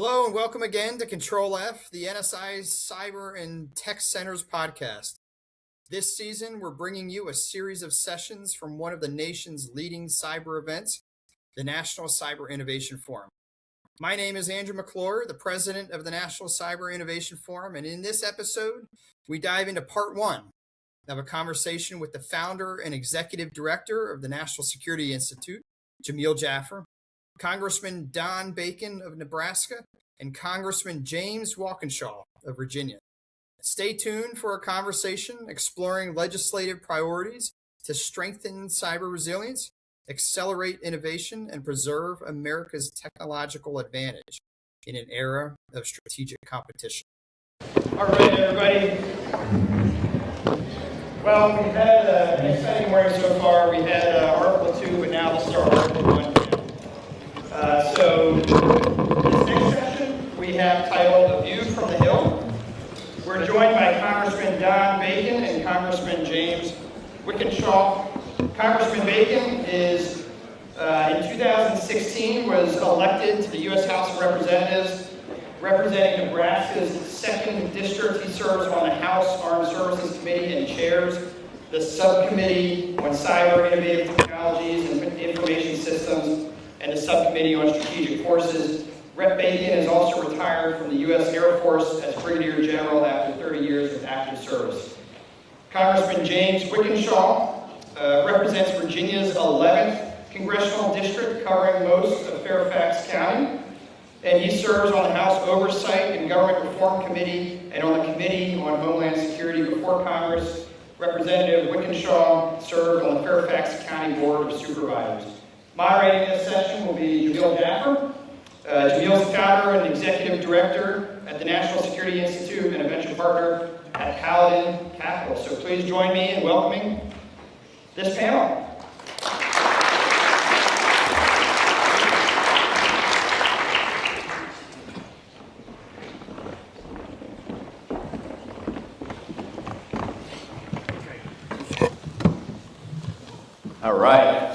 Hello and welcome again to CTRL+F, the NSI Cyber and Tech Centers podcast. This season, we're bringing you a series of sessions from one of the nation's leading cyber events, the National Cyber Innovation Forum. My name is Andrew McClure, the president of the National Cyber Innovation Forum, and in this episode, we dive into part one of a conversation with the founder and executive director of the National Security Institute, Jamil Jaffer, Congressman Don Bacon of Nebraska, and Congressman James Walkinshaw of Virginia. Stay tuned for a conversation exploring legislative priorities to strengthen cyber resilience, accelerate innovation, and preserve America's technological advantage in an era of strategic competition. All right, everybody. Well, we've had an exciting morning so far. We had Article 2, but now let's start Article 1. So this next session we have titled A View from the Hill. We're joined by Congressman Don Bacon and Congressman James Walkinshaw. Congressman Bacon is, in 2016, was elected to the U.S. House of Representatives, representing Nebraska's 2nd District. He serves on the House Armed Services Committee and chairs the Subcommittee on Cyber Innovative Technologies and Information Systems and the Subcommittee on Strategic Forces. Rep. Bacon is also retired from the U.S. Air Force as Brigadier General after 30 years of active service. Congressman James Walkinshaw represents Virginia's 11th Congressional District, covering most of Fairfax County, and he serves on the House Oversight and Government Reform Committee and on the Committee on Homeland Security before Congress. Representative Walkinshaw served on the Fairfax County Board of Supervisors. Moderating this session will be Jamil Jaffer. Jamil is the founder and executive director at the National Security Institute and a venture partner at Paladin Capital. So please join me in welcoming this panel. All right.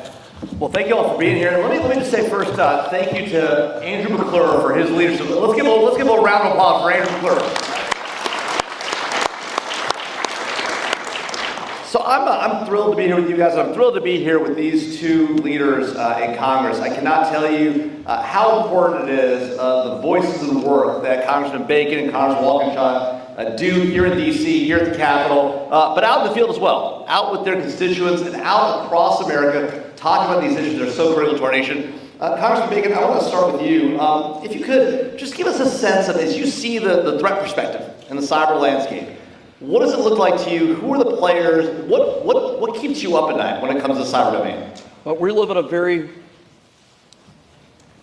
Well, thank you all for being here. And let me just say first, thank you to Andrew McClure for his leadership. Let's give a round of applause for Andrew McClure. So I'm thrilled to be here with you guys. I'm thrilled to be here with these two leaders in Congress. I cannot tell you how important it is, the voices and work that Congressman Bacon and Congressman Walkinshaw do here in D.C., here at the Capitol, but out in the field as well, out with their constituents and out across America, talking about these issues that are so critical to our nation. Congressman Bacon, I want to start with you. If you could, just give us a sense of, as you see the threat perspective and the cyber landscape, what does it look like to you? Who are the players? What keeps you up at night when it comes to the cyber domain? Well, we live in a very...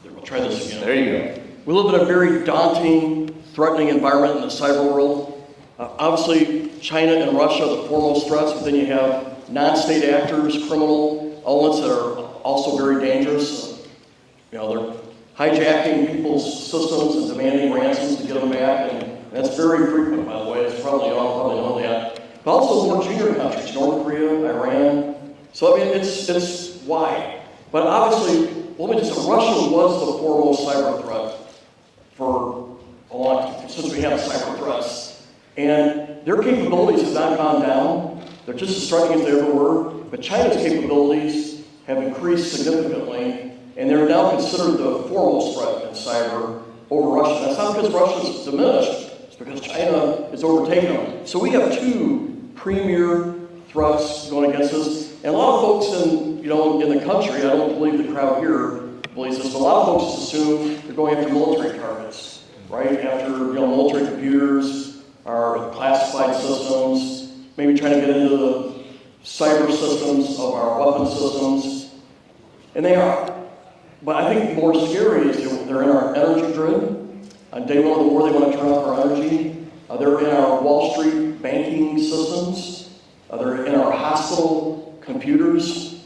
We'll try this again. There you go. We live in a very daunting, threatening environment in the cyber world. Obviously, China and Russia are the foremost threats, but then you have non-state actors, criminal elements that are also very dangerous. You know, they're hijacking people's systems and demanding ransoms to get them back, and that's very frequent, by the way. It's probably you all probably know that. But also more junior countries, North Korea, Iran. So I mean, it's wide. But obviously, let me just say, Russia was the foremost cyber threat for a long time, since we have cyber threats. And their capabilities have not gone down. They're just as striking as they ever were. But China's capabilities have increased significantly, and they're now considered the foremost threat in cyber over Russia. That's not because Russia's diminished, it's because China has overtaken them. So we have two premier threats going against us. And a lot of folks in the country, I don't believe the crowd here believes this, but a lot of folks assume they're going after military targets, right? After military computers, our classified systems, maybe trying to get into the cyber systems of our weapon systems, and they are. But I think more scary is they're in our energy grid. On day one of the war, they want to turn off our energy. They're in our Wall Street banking systems. They're in our hospital computers.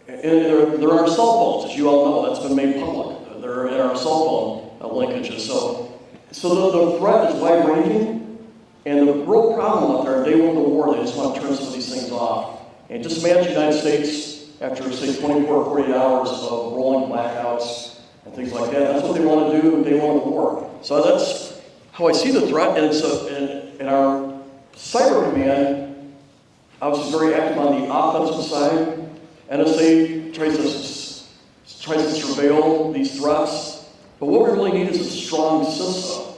And they're in our cell phones, as you all know. That's been made public. They're in our cell phone linkages. So the threat is wide-ranging. And the real problem out there, on day one of the war, they just want to turn some of these things off. And just imagine the United States, after, say, 24 or 48 hours of rolling blackouts, and things like that. That's what they want to do on day one of the war. So that's how I see the threat, and it's in our cyber command, obviously very active on the offensive side. NSA tries to surveil these threats, but what we really need is a strong CISA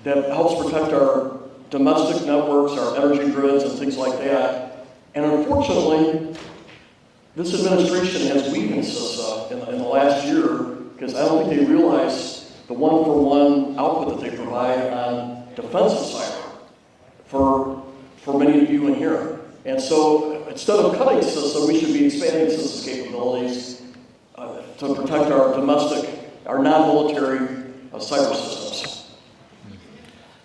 that helps protect our domestic networks, our energy grids, and things like that. And unfortunately, this administration has weakened CISA in the last year, because I don't think they realize the one-for-one output that they provide on defensive cyber for many of you in here. And so instead of cutting CISA, we should be expanding CISA's capabilities to protect our domestic, our non-military cyber systems.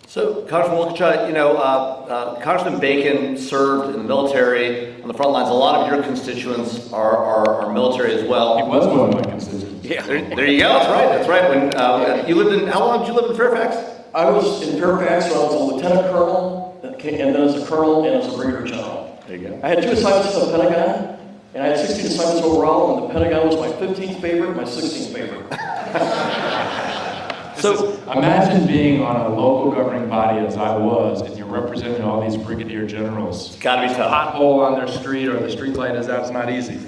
So, Congressman Walkinshaw, Congressman Bacon served in the military on the front lines. A lot of your constituents are military as well. He was one of my constituents. Yeah, there you go. That's right. When you lived in, how long did you live in Fairfax? I was in Fairfax when I was a lieutenant colonel, and then as a colonel and as a brigadier general. There you go. I had 2 assignments in the Pentagon, and I had 16 assignments overall, and the Pentagon was my 15th favorite, my 16th favorite. So imagine being on a local governing body as I was, and you're representing all these brigadier generals. It's gotta be tough. Pothole on their street or the street light is out, it's not easy.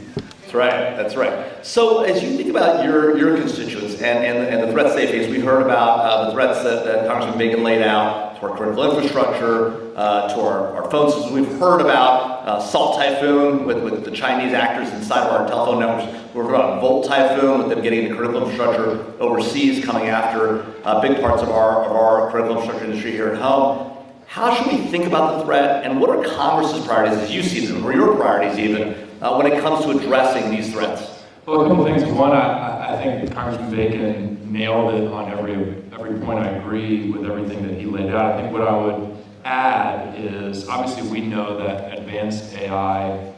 That's right. So as you think about your constituents and the threats they face, we heard about the threats that Congressman Bacon laid out to our critical infrastructure, to our phone systems. We've heard about Salt Typhoon with the Chinese actors inside of our telephone networks. We've heard about Volt Typhoon with them getting into critical infrastructure overseas, coming after big parts of our critical infrastructure industry here at home. How should we think about the threat, and what are Congress's priorities as you see them, or your priorities even, when it comes to addressing these threats? Well, a couple things. One, I think Congressman Bacon nailed it on every point. I agree with everything that he laid out. I think what I would add is, obviously we know that advanced AI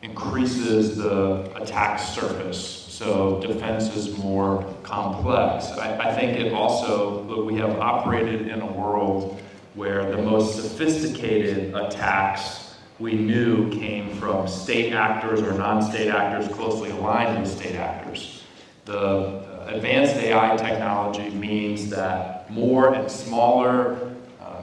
increases the attack surface, so defense is more complex. I think it also, look, we have operated in a world where the most sophisticated attacks we knew came from state actors or non-state actors closely aligned with state actors. The advanced AI technology means that more and smaller,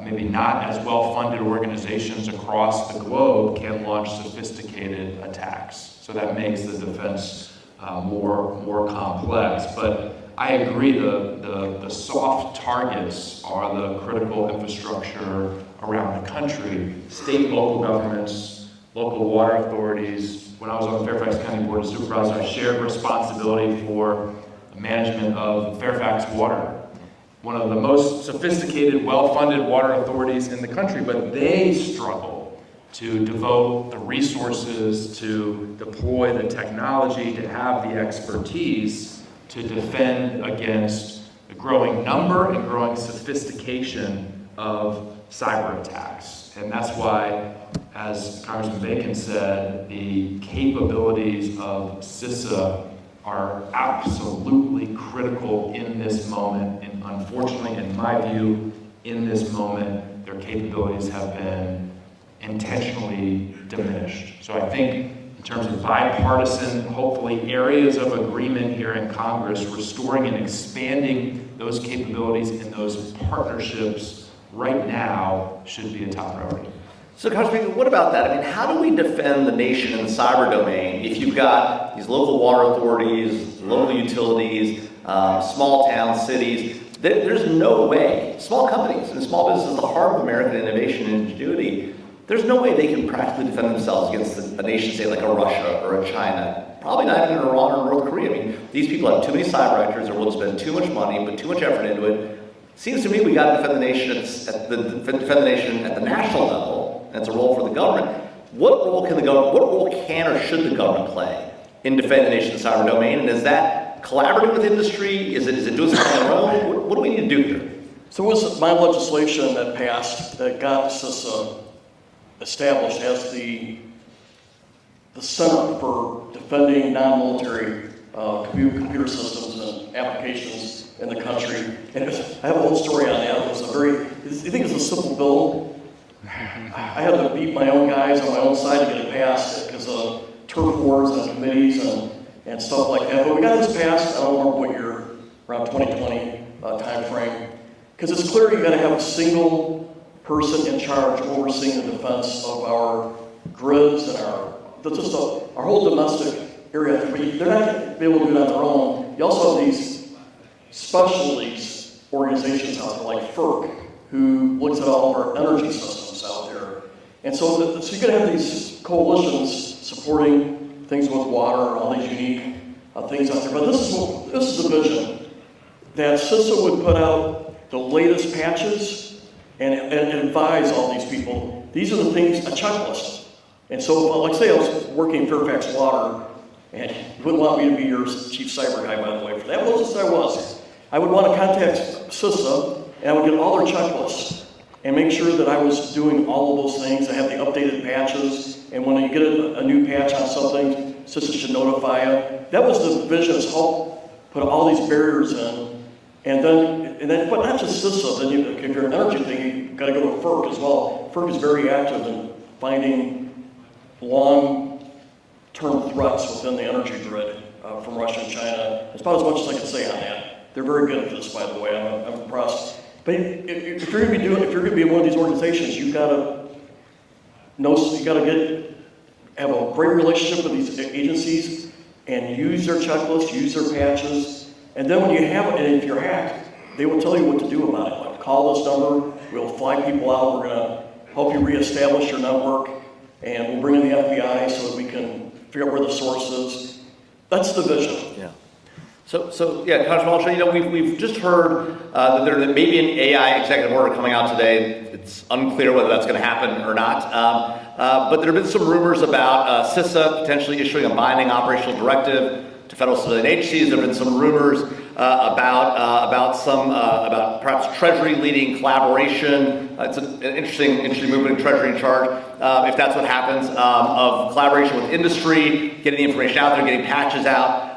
maybe not as well-funded organizations across the globe can launch sophisticated attacks. So that makes the defense more complex. But I agree, the soft targets are the critical infrastructure around the country. State, local governments, local water authorities. When I was on the Fairfax County Board of Supervisors, I shared responsibility for the management of Fairfax Water, one of the most sophisticated, well-funded water authorities in the country, but they struggle to devote the resources, to deploy the technology, to have the expertise to defend against the growing number and growing sophistication of cyber attacks. And that's why, as Congressman Bacon said, the capabilities of CISA are absolutely critical in this moment. And unfortunately, in my view, in this moment, their capabilities have been intentionally diminished. So I think in terms of bipartisan, hopefully areas of agreement here in Congress, restoring and expanding those capabilities and those partnerships right now should be a top priority. So, Congressman, what about that? I mean, how do we defend the nation in the cyber domain if you've got these local water authorities, local utilities, small towns, cities? There's no way, small companies and small businesses, the heart of American innovation and ingenuity, there's no way they can practically defend themselves against a nation, say, like a Russia or a China. Probably not even Iran or North Korea. I mean, these people have too many cyber actors, they're willing to spend too much money, put too much effort into it. Seems to me we got to defend the nation at the national level, and it's a role for the government. What role can or should the government play in defending the nation in the cyber domain? And is that collaborating with industry? Is it doing something on their own? What do we need to do here? So it was my legislation that passed that got CISA established as the center for defending non-military computer systems and applications in the country. And I have a whole story on that. It was I think it's a simple bill. I had to beat my own guys on my own side to get it passed because of turf wars and committees, and and stuff like that. But we got this passed, I don't remember what year, around 2020 time frame, because it's clear you got to have a single person in charge overseeing the defense of our grids and our whole domestic area. But they're not going to be able to do it on their own. You also have these specialties organizations out there, like FERC, who looks at all of our energy systems out there. And so you're going to have these coalitions supporting things with water and all these unique things out there. But this is the vision, that CISA would put out the latest patches and advise all these people. These are the things, a checklist. And so, like say I was working in Fairfax Water, and you wouldn't want me to be your chief cyber guy, by the way, for that was I was. I would want to contact CISA, and I would get all their checklists and make sure that I was doing all of those things. I have the updated patches, and when you get a new patch on something, CISA should notify you. That was the vision, is help put all these barriers in, and then, but not just CISA. Then if you're an energy thing, you've got to go to FERC as well. FERC is very active in finding long-term threats within the energy grid from Russia and China. That's about as much as I can say on that. They're very good at this, by the way. I'm impressed. But if you're going to be one of these organizations, you've got to have a great relationship with these agencies and use their checklists, use their patches, and then when you have it, and if you're hacked, they will tell you what to do about it. Like, call this number, we'll fly people out, we're going to help you reestablish your network, and we'll bring in the FBI so that we can figure out where the source is. That's the vision. Yeah. So yeah, Congressman, we've just heard that there may be an AI executive order coming out today. It's unclear whether that's going to happen or not. But there have been some rumors about CISA potentially issuing a binding operational directive to federal civilian agencies. There have been some rumors about perhaps Treasury leading collaboration. It's an interesting movement in Treasury in charge. If that's what happens, of collaboration with industry, getting the information out there, getting patches out.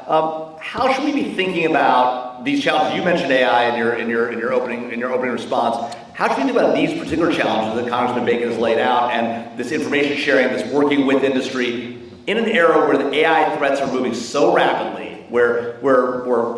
How should we be thinking about these challenges? You mentioned AI in your opening response. How should we think about these particular challenges that Congressman Bacon has laid out, and this information sharing, this working with industry, in an era where the AI threats are moving so rapidly, where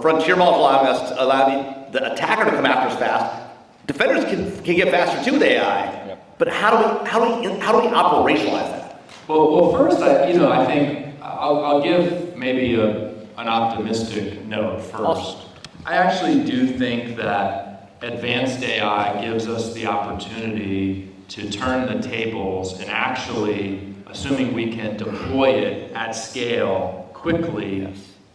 frontier models allow the attacker to come after us fast? Defenders can get faster too with AI. Yep. But how do we operationalize that? Well, first, I think I'll give maybe an optimistic note first. Awesome. I actually do think that advanced AI gives us the opportunity to turn the tables and actually, assuming we can deploy it at scale quickly,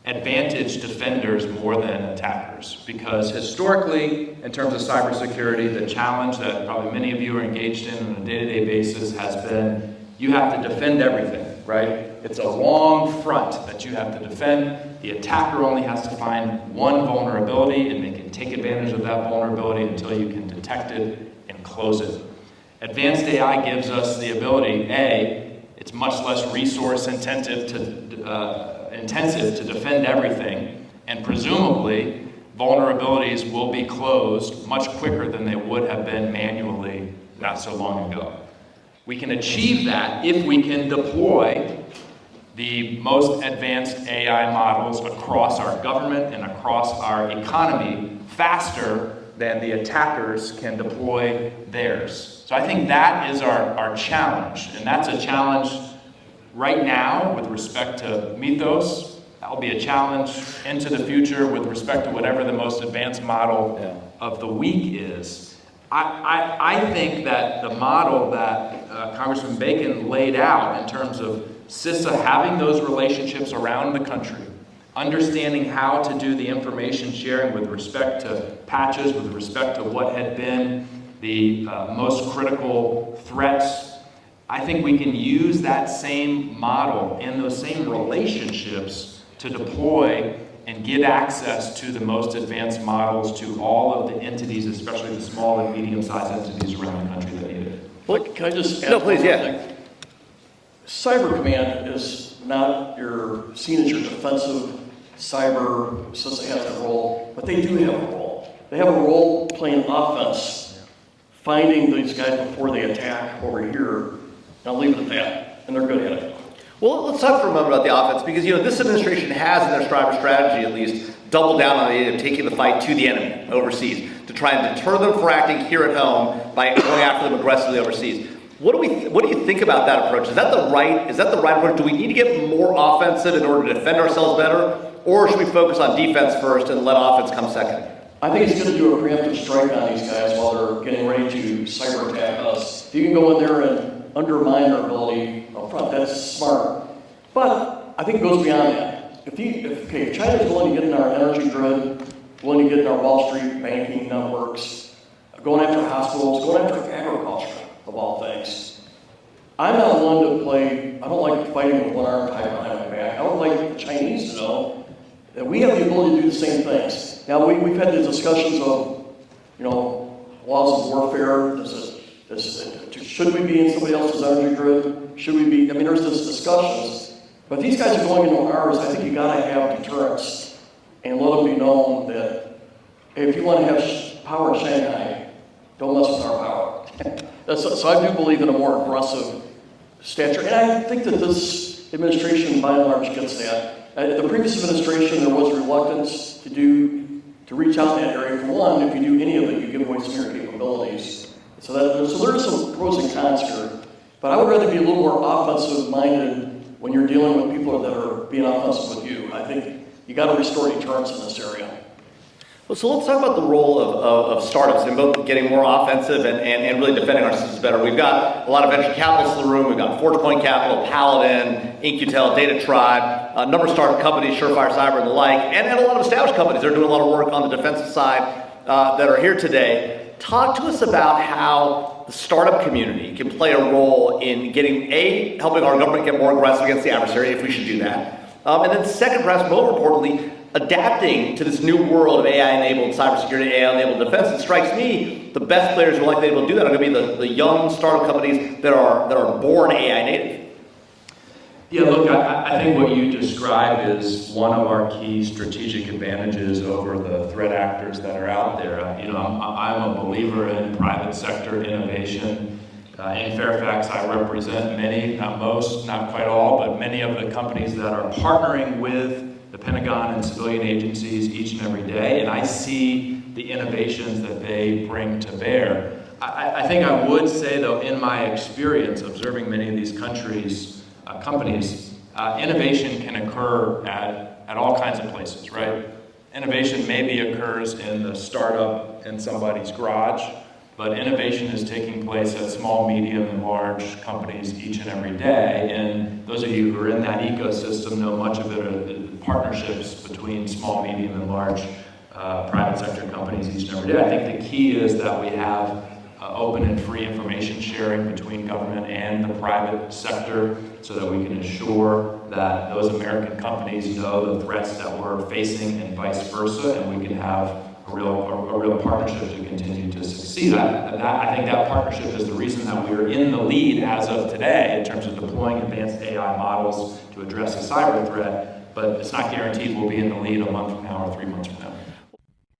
advantage defenders more than attackers. Because historically, in terms of cybersecurity, the challenge that probably many of you are engaged in on a day-to-day basis has been you have to defend everything, right? It's a long front that you have to defend. The attacker only has to find one vulnerability, and they can take advantage of that vulnerability until you can detect it and close it. Advanced AI gives us the ability, it's much less resource intensive to defend everything, and presumably vulnerabilities will be closed much quicker than they would have been manually not so long ago. We can achieve that if we can deploy the most advanced AI models across our government and across our economy faster than the attackers can deploy theirs. So I think that is our challenge, and that's a challenge right now with respect to Mythos. That'll be a challenge into the future with respect to whatever the most advanced model of the week is. I think that the model that Congressman Bacon laid out in terms of CISA having those relationships around the country, understanding how to do the information sharing with respect to patches, with respect to what had been the most critical threats, I think we can use that same model and those same relationships to deploy and give access to the most advanced models to all of the entities, especially the small and medium-sized entities around the country that need it. Well, can I just add No, please, yeah. Cyber Command is not seen as your defensive cyber CISA has a role, but they do have a role. They have a role playing offense, finding these guys before they attack over here. I'll leave it at that, and they're good at it. Well, let's talk for a moment about the offense, because this administration has, in their cyber strategy at least, doubled down on the idea of taking the fight to the enemy overseas to try and deter them from acting here at home by going after them aggressively overseas. What do you think about that approach? Is that the right approach? Do we need to get more offensive in order to defend ourselves better, or should we focus on defense first and let offense come second? I think it's going to do a preemptive strike on these guys while they're getting ready to cyber attack us. If you can go in there and undermine our ability up front, that's smart. But I think it goes beyond that. If China's willing to get in our energy grid, willing to get in our Wall Street banking networks, going after hospitals, going after agriculture, of all things, I'm not one to play. I don't like fighting with one arm tied behind my back. I don't like the Chinese to know that we have the ability to do the same things. Now, we've had the discussions of, laws of warfare. Should we be in somebody else's energy grid? Should we be? There's this discussions. But if these guys are going into ours, I think you got to have deterrence and let them be known that if you want to have power in Shanghai, don't mess with our power. So I do believe in a more aggressive stature, and I think that this administration, by and large, gets that. The previous administration, there was reluctance to reach out in that area. For one, if you do any of it, you give away some of your capabilities. So there are some pros and cons here. But I would rather be a little more offensive-minded when you're dealing with people that are being offensive with you. I think you got to restore deterrence in this area. Well, so let's talk about the role of startups in both getting more offensive and really defending our systems better. We've got a lot of venture capitalists in the room. We've got ForgePoint Capital, Paladin, InQtel, Data Tribe, a number of startup companies, Surefire Cyber and the like, and a lot of established companies. They're doing a lot of work on the defensive side that are here today. Talk to us about how the startup community can play a role in helping our government get more aggressive against the adversary, if we should do that. And then second, perhaps more importantly, adapting to this new world of AI-enabled cybersecurity, AI-enabled defense. It strikes me the best players who are likely able to do that are going to be the young startup companies that are born AI native. Yeah, look, I think what you described is one of our key strategic advantages over the threat actors that are out there. I'm a believer in private sector innovation. In Fairfax, I represent many, not most, not quite all, but many of the companies that are partnering with the Pentagon and civilian agencies each and every day, and I see the innovations that they bring to bear. I think I would say, though, in my experience observing many of these companies, innovation can occur at all kinds of places, right? Innovation maybe occurs in the startup in somebody's garage, but innovation is taking place at small, medium, and large companies each and every day. And those of you who are in that ecosystem know much of it are partnerships between small, medium, and large private sector companies each and every day. I think the key is that we have open and free information sharing between government and the private sector so that we can ensure that those American companies know the threats that we're facing and vice versa, and we can have a real partnership to continue to succeed. I think that partnership is the reason that we're in the lead as of today in terms of deploying advanced AI models to address a cyber threat, but it's not guaranteed we'll be in the lead a month from now or 3 months from now.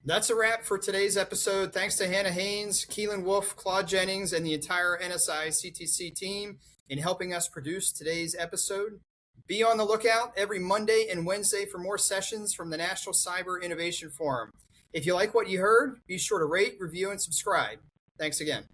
That's a wrap for today's episode. Thanks to Hannah Haynes, Keelan Wolf, Claude Jennings, and the entire NSI CTC team in helping us produce today's episode. Be on the lookout every Monday and Wednesday for more sessions from the National Cyber Innovation Forum. If you like what you heard, be sure to rate, review, and subscribe. Thanks again.